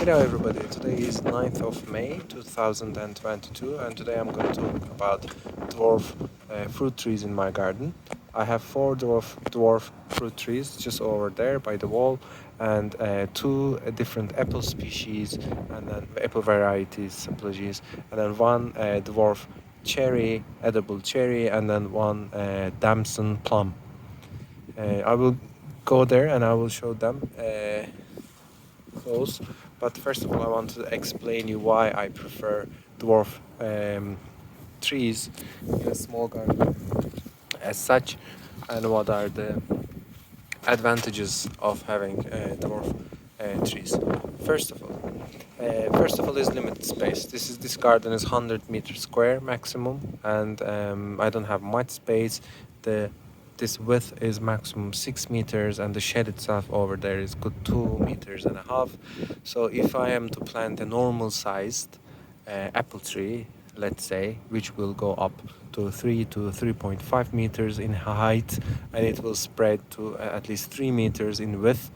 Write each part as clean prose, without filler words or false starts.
Hello everybody, today is 9th of May 2022 and today I'm going to talk about dwarf fruit trees in my garden. I have four dwarf fruit trees just over there by the wall and two different apple species and then apple varieties, apologies, and then one dwarf cherry, edible cherry, and then one damson plum. I will go there and I will show them close. But first of all, I want to explain you why I prefer dwarf trees in a small garden as such, and what are the advantages of having dwarf trees. First of all, is limited space. This garden is 100 meters square maximum, and I don't have much space. This width is maximum 6 meters, and the shed itself over there is good 2.5 meters. So if I am to plant a normal sized apple tree, let's say, which will go up to 3 to 3.5 meters in height, and it will spread to at least 3 meters in width,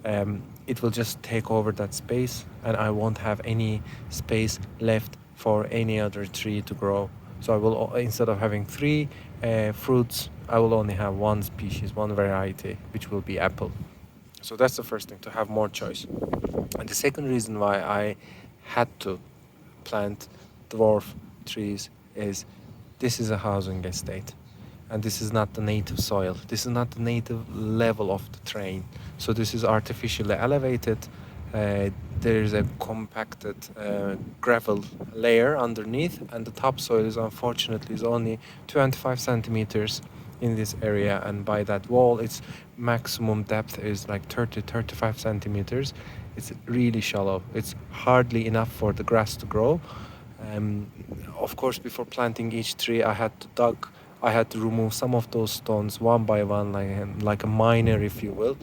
it will just take over that space, and I won't have any space left for any other tree to grow. So I will, instead of having three fruits, I will only have one species, one variety, which will be apple. So that's the first thing, to have more choice. And the second reason why I had to plant dwarf trees is this is a housing estate, and this is not the native soil. This is not the native level of the terrain. So this is artificially elevated. There is a compacted gravel layer underneath, and the topsoil is unfortunately only 25 centimeters in this area, and by that wall its maximum depth is like 30-35 centimeters. It's really shallow. It's hardly enough for the grass to grow. Of course, before planting each tree, I had to remove some of those stones one by one, like a miner, if you will.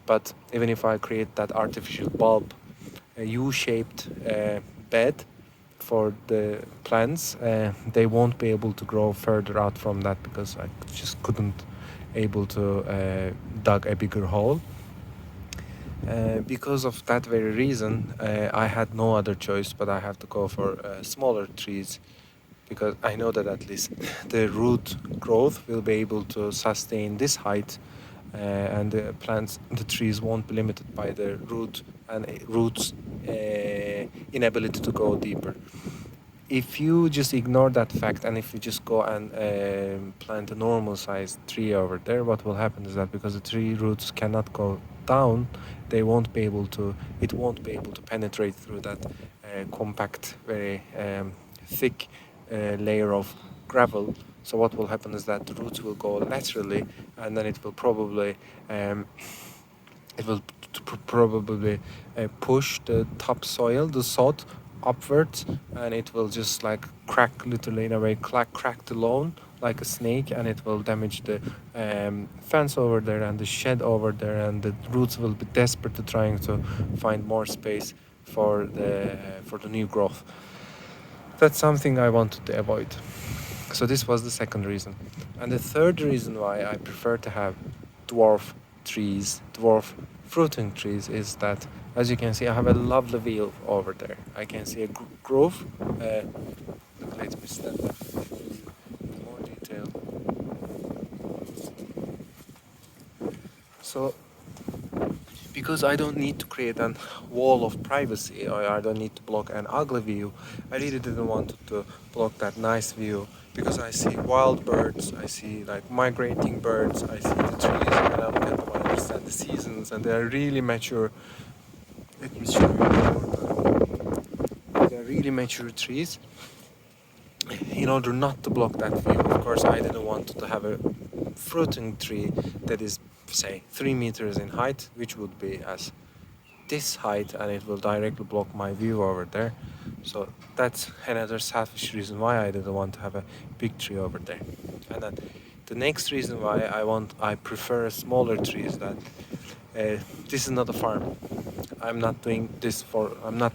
But even if I create that artificial bulb, a U-shaped bed for the plants, they won't be able to grow further out from that, because I just couldn't able to dug a bigger hole. Because of that very reason, I had no other choice, but I have to go for smaller trees, because I know that at least the root growth will be able to sustain this height, and the trees won't be limited by the roots inability to go deeper. If you just ignore that fact, and if you just go and plant a normal sized tree over there, what will happen is that because the tree roots cannot go down, it won't be able to penetrate through that compact, very thick layer of gravel. So what will happen is that the roots will go laterally, and then it will probably push the topsoil, the sod, upwards, and it will just like crack, literally in a way, crack the lawn like a snake, and it will damage the fence over there and the shed over there, and the roots will be desperate to trying to find more space for the new growth. That's something I wanted to avoid. So this was the second reason. And the third reason why I prefer to have dwarf fruiting trees, is that, as you can see, I have a lovely view over there. I can see a grove. Let me stand up in more detail. So, because I don't need to create a wall of privacy, or I don't need to block an ugly view, I really didn't want to block that nice view, because I see wild birds, I see like migrating birds, I see the trees, and I understand the seasons, and they are really mature. Let me show you. They are really mature trees. In order not to block that view, of course, I didn't want to have a fruiting tree that is, say, 3 meters in height, which would be as this height, and it will directly block my view over there. So that's another selfish reason why I didn't want to have a big tree over there. And then the next reason why I prefer a smaller tree is that this is not a farm. I'm not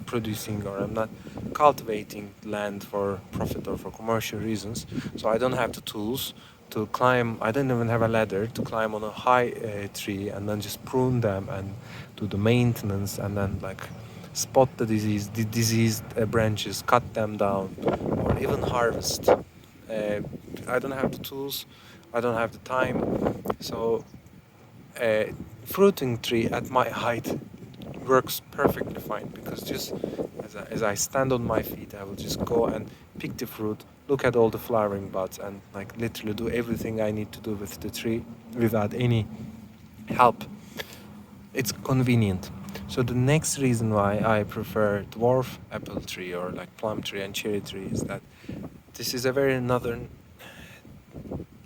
producing, or I'm not cultivating land for profit or for commercial reasons. So I don't have the tools to climb. I don't even have a ladder to climb on a high tree and then just prune them and do the maintenance and then like spot the diseased branches, cut them down, or even harvest. I don't have the tools, I don't have the time, so a fruiting tree at my height works perfectly fine, because just as I stand on my feet, I will just go and pick the fruit, look at all the flowering buds, and like literally do everything I need to do with the tree without any help. It's convenient. So the next reason why I prefer dwarf apple tree or like plum tree and cherry tree is that this is a very northern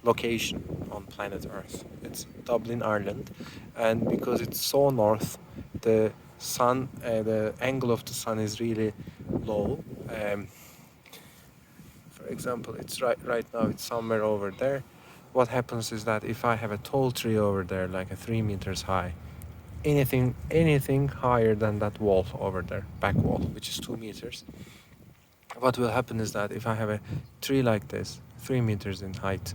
location on planet Earth. It's Dublin, Ireland, and because it's so north, the sun, the angle of the sun is really low. For example, it's right now it's somewhere over there. What happens is that if I have a tall tree over there, like a 3 meters high, anything higher than that wall over there, back wall, which is 2 meters, what will happen is that if I have a tree like this, 3 meters in height,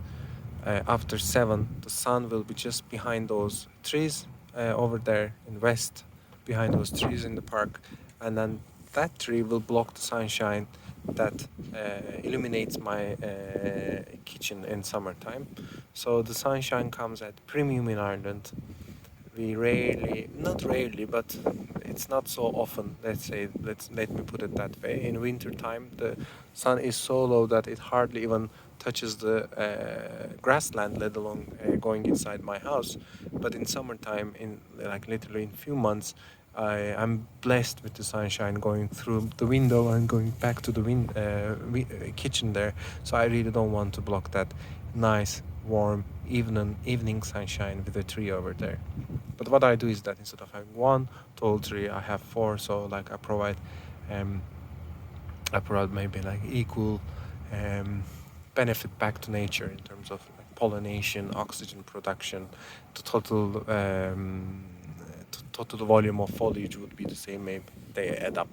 after 7, the sun will be just behind those trees over there in west, behind those trees in the park, and then that tree will block the sunshine that illuminates my kitchen in summertime. So the sunshine comes at premium in Ireland. We rarely, not rarely, but it's not so often. Let me put it that way. In winter time, the sun is so low that it hardly even touches the grassland, let alone going inside my house. But in summertime, in like literally in few months, I'm blessed with the sunshine going through the window and going back to the kitchen there. So I really don't want to block that nice, warm evening sunshine with a tree over there. But what I do is that instead of having one tall tree, I have 4. So like I provide maybe like equal benefit back to nature in terms of like pollination, oxygen production. The total volume of foliage would be the same. Maybe they add up.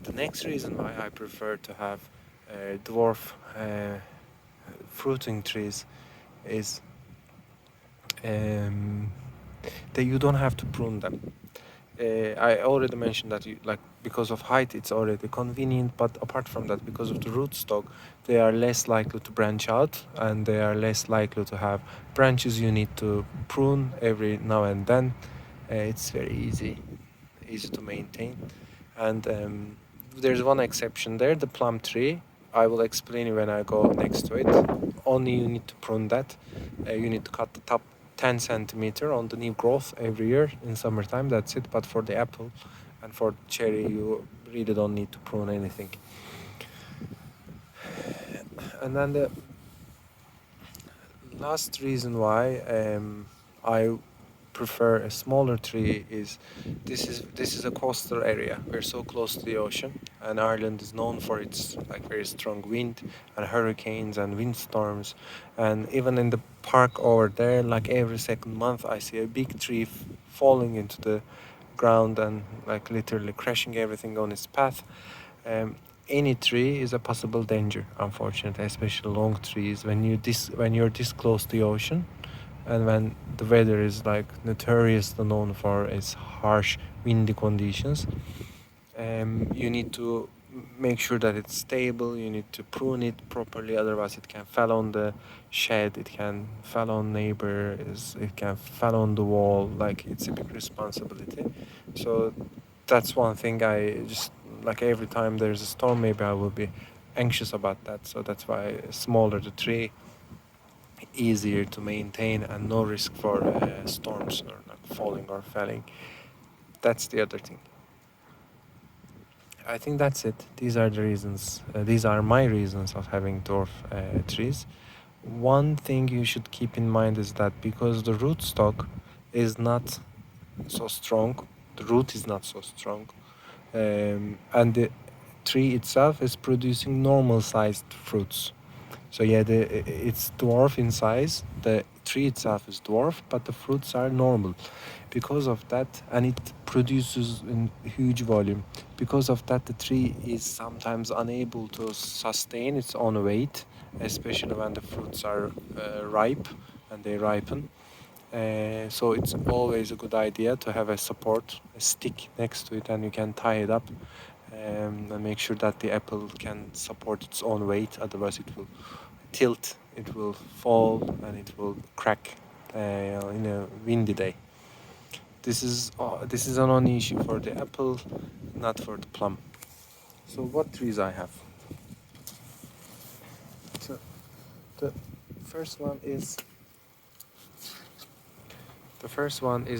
The next reason why I prefer to have dwarf fruiting trees is that you don't have to prune them. I already mentioned that because of height it's already convenient, but apart from that, because of the rootstock, they are less likely to branch out, and they are less likely to have branches you need to prune every now and then. It's very easy to maintain, and there's one exception there, the plum tree. I will explain you when I go next to it. Only you need to prune that. You need to cut the top 10 centimeter on the new growth every year in summertime. That's it. But for the apple and for the cherry, you really don't need to prune anything. And then the last reason why I prefer a smaller tree is this is a coastal area. We're so close to the ocean, and Ireland is known for its like very strong wind and hurricanes and windstorms. And even in the park over there, like every second month, I see a big tree falling into the ground and like literally crashing everything on its path. Any tree is a possible danger, unfortunately, especially long trees when you're this close to the ocean, and when the weather is like notoriously known for its harsh windy conditions. You need to make sure that it's stable. You need to prune it properly, otherwise it can fall on the shed, it can fall on neighbors, it can fall on the wall. Like, it's a big responsibility. So that's one thing I just like, every time there's a storm, maybe I will be anxious about that. So that's why smaller the tree, easier to maintain, and no risk for storms or like falling or falling. That's the other thing. I think that's it. These are the reasons. These are my reasons of having dwarf trees. One thing you should keep in mind is that because the rootstock is not so strong, the root is not so strong, and the tree itself is producing normal-sized fruits. So yeah, it's dwarf in size. The tree itself is dwarf, but the fruits are normal. Because of that, and it produces in huge volume. Because of that, the tree is sometimes unable to sustain its own weight, especially when the fruits are ripe and they ripen. So it's always a good idea to have a support, a stick next to it, and you can tie it up and make sure that the apple can support its own weight. Otherwise, it will tilt, it will fall, and it will crack in a windy day. This is an only issue for the apple, not for the plum. So what trees I have? So the first one is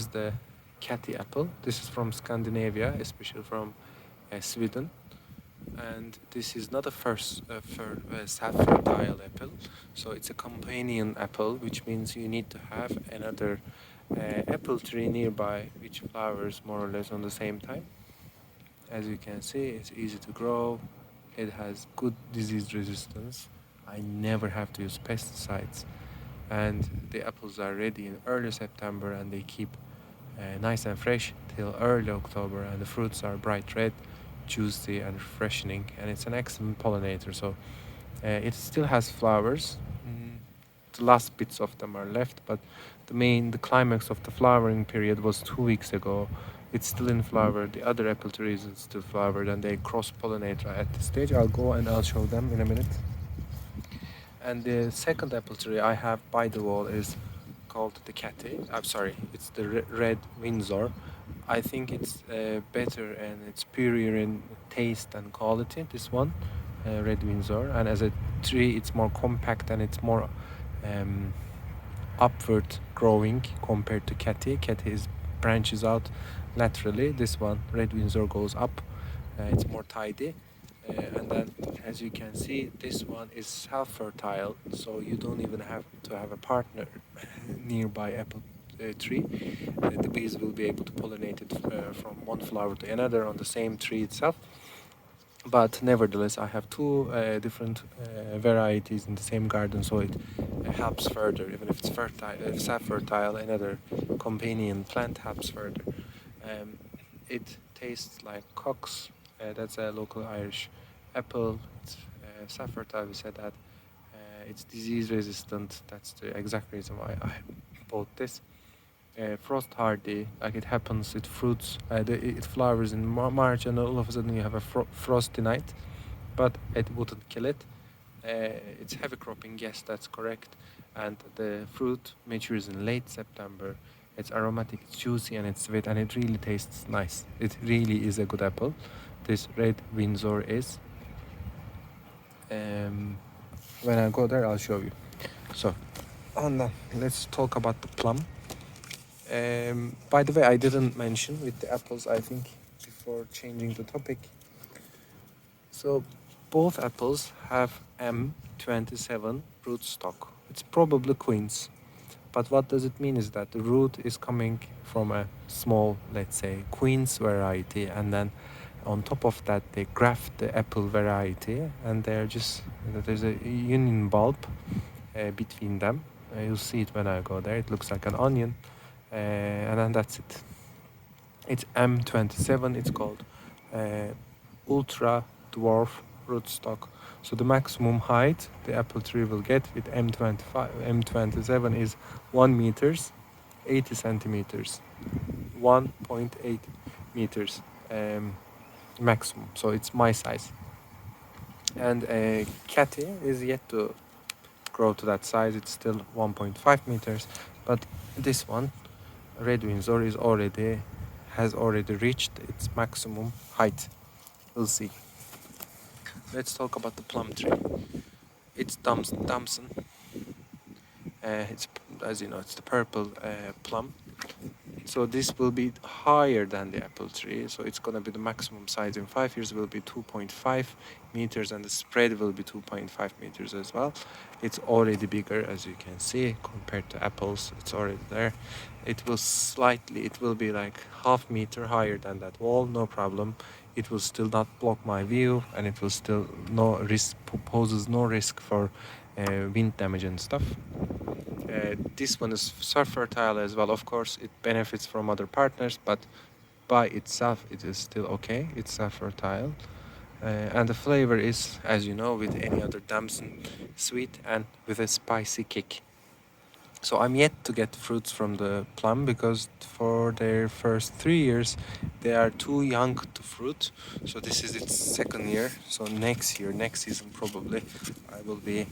the Katy apple. This is from Scandinavia, especially from Sweden, and this is not a fertile apple. So it's a companion apple, which means you need to have another apple tree nearby, which flowers more or less on the same time. As you can see, it's easy to grow. It has good disease resistance. I never have to use pesticides, and the apples are ready in early September, and they keep nice and fresh till early October, and the fruits are bright red, juicy and refreshing, and it's an excellent pollinator. So it still has flowers. The last bits of them are left, but the climax of the flowering period was 2 weeks ago. It's still in flower. The other apple trees are still flowered, and they cross-pollinate at this stage. I'll go and I'll show them in a minute. And the second apple tree I have by the wall is called the Katy. I'm sorry, it's the Redwindsor. I think it's better and it's superior in taste and quality. This one, Redwindsor, and as a tree, it's more compact and it's more upward growing compared to Katy. Katy branches out laterally. This one, Redwindsor, goes up. It's more tidy. And then, as you can see, this one is self-fertile, so you don't even have to have a partner nearby apple tree. The bees will be able to pollinate it from one flower to another on the same tree itself. But nevertheless, I have two different varieties in the same garden, so it helps further. Even if it's fertile, if self-fertile, another companion plant helps further. It tastes like Cox. That's a local Irish apple. It's self-fertile. We said that it's disease resistant. That's the exact reason why I bought this. Frost hardy, like it happens, it fruits, it flowers in March, and all of a sudden you have a frosty night, but it wouldn't kill it. It's heavy cropping, yes, that's correct, and the fruit matures in late September. It's aromatic, it's juicy, and it's sweet, and it really tastes nice. It really is a good apple. This Redwindsor is. When I go there, I'll show you. So, and let's talk about the plum. By the way, I didn't mention with the apples, I think, before changing the topic. So both apples have M27 rootstock. It's probably Queen's. But what does it mean is that the root is coming from a small, let's say, Queen's variety, and then on top of that they graft the apple variety, and there's a union bulb between them. You'll see it when I go there. It looks like an onion. And then that's it. It's M27. It's called ultra-dwarf rootstock. So the maximum height the apple tree will get with M27 is 1 meters, 80 centimeters, 1.8 meters maximum. So it's my size. And Katy is yet to grow to that size. It's still 1.5 meters, but this one, Redwindsor, has already reached its maximum height. We'll see. Let's talk about the plum tree. It's Damson. It's, as you know, it's the purple plum. So this will be higher than the apple tree. So it's going to be the maximum size in 5 years will be 2.5 meters, and the spread will be 2.5 meters as well. It's already bigger, as you can see, compared to apples. It's already there. It will be like half meter higher than that wall, no problem. It will still not block my view, and it will still poses no risk for wind damage and stuff. This one is self-fertile as well. Of course, it benefits from other partners, but by itself, it is still okay. It's self-fertile. And the flavor is, as you know, with any other damson, sweet and with a spicy kick. So I'm yet to get fruits from the plum because for their first 3 years they are too young to fruit. So this is its second year. So next year, next season probably, I will be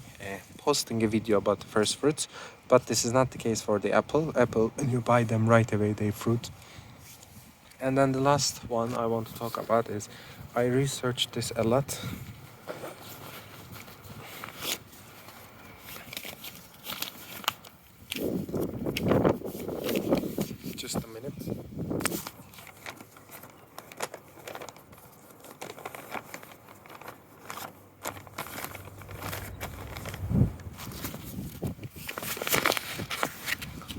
posting a video about the first fruits. But this is not the case for the apple. Apple, when you buy them right away, they fruit. And then the last one I want to talk about is I researched this a lot. Just a minute.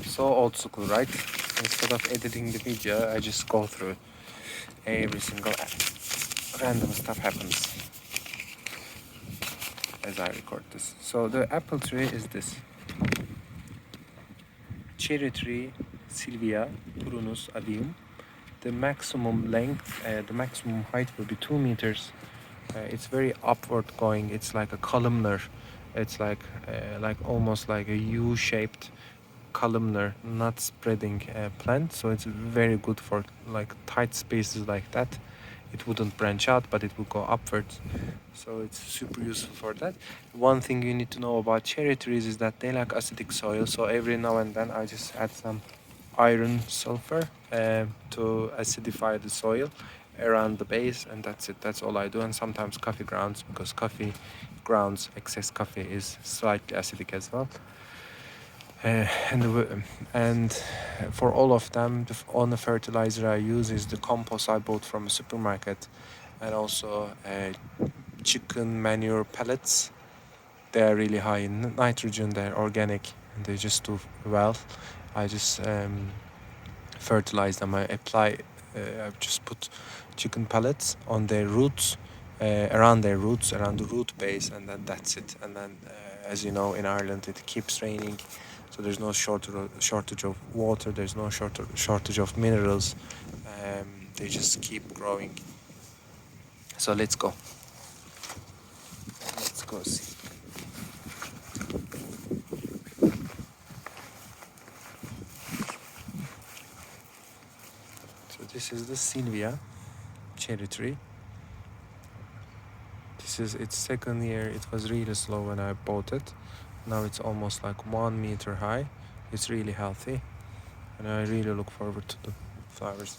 So old school, right? Instead of editing the video, I just go through every single random stuff happens as I record this. So the apple tree is this. Cherry tree, Sylvia Dwarf. The maximum length, the maximum height will be 2 meters. It's very upward going. It's like a columnar. It's like almost like a U-shaped columnar, not spreading plant. So it's very good for like tight spaces like that. It wouldn't branch out, but it will go upwards. So it's super useful for that. One thing you need to know about cherry trees is that they like acidic soil. So every now and then I just add some iron sulfur to acidify the soil around the base, and that's it. That's all I do. And sometimes coffee grounds, because coffee grounds, excess coffee is slightly acidic as well. And for all of them, the only fertilizer I use is the compost I bought from a supermarket, and also chicken manure pellets. They are really high in nitrogen. They're organic and they just do well. I just fertilize them. I just put chicken pellets on their roots, around their roots, around the root base, and then that's it. And then, as you know, in Ireland it keeps raining, so there's no shortage of water. There's no shortage of minerals. They just keep growing. So let's go. Let's go see. So this is the Sylvia cherry tree. This is its second year. It was really slow when I bought it. Now it's almost like 1 meter high. It's really healthy, and I really look forward to the flowers.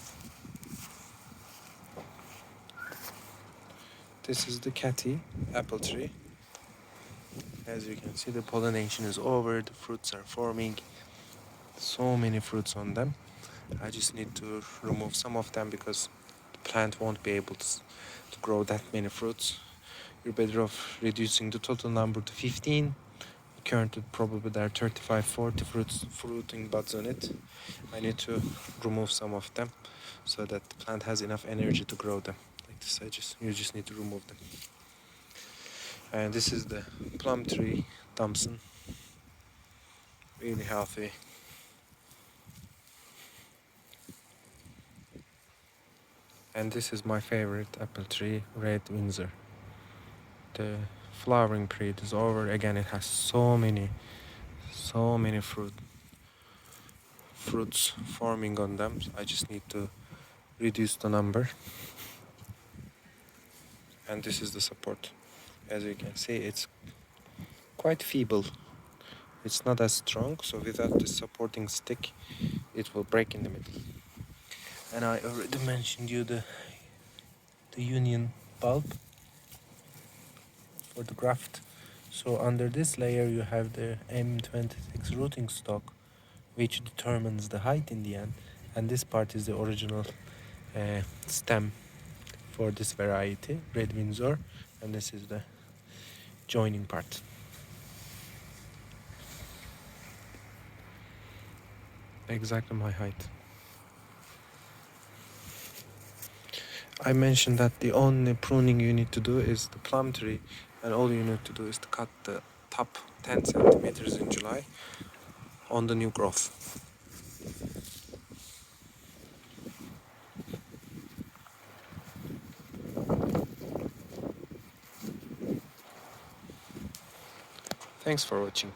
This is the Katy apple tree. As you can see, the pollination is over, the fruits are forming. So many fruits on them. I just need to remove some of them because the plant won't be able to grow that many fruits. You're better off reducing the total number to 15. Currently probably there are 35, 40 fruiting buds on it. I need to remove some of them so that the plant has enough energy to grow them. Like this, you just need to remove them. And this is the plum tree, Damson. Really healthy. And this is my favorite apple tree, Redwindsor. The flowering period is over. Again, it has so many fruits forming on them. So I just need to reduce the number. And this is the support. As you can see, it's quite feeble. It's not as strong, so without the supporting stick, it will break in the middle. And I already mentioned you the union bulb for the graft. So under this layer you have the M26 rooting stock, which determines the height in the end, and this part is the original stem for this variety, Redwindsor, and this is the joining part. Exactly my height. I mentioned that the only pruning you need to do is the plum tree, and all you need to do is to cut the top 10 centimeters in July on the new growth. Thanks for watching.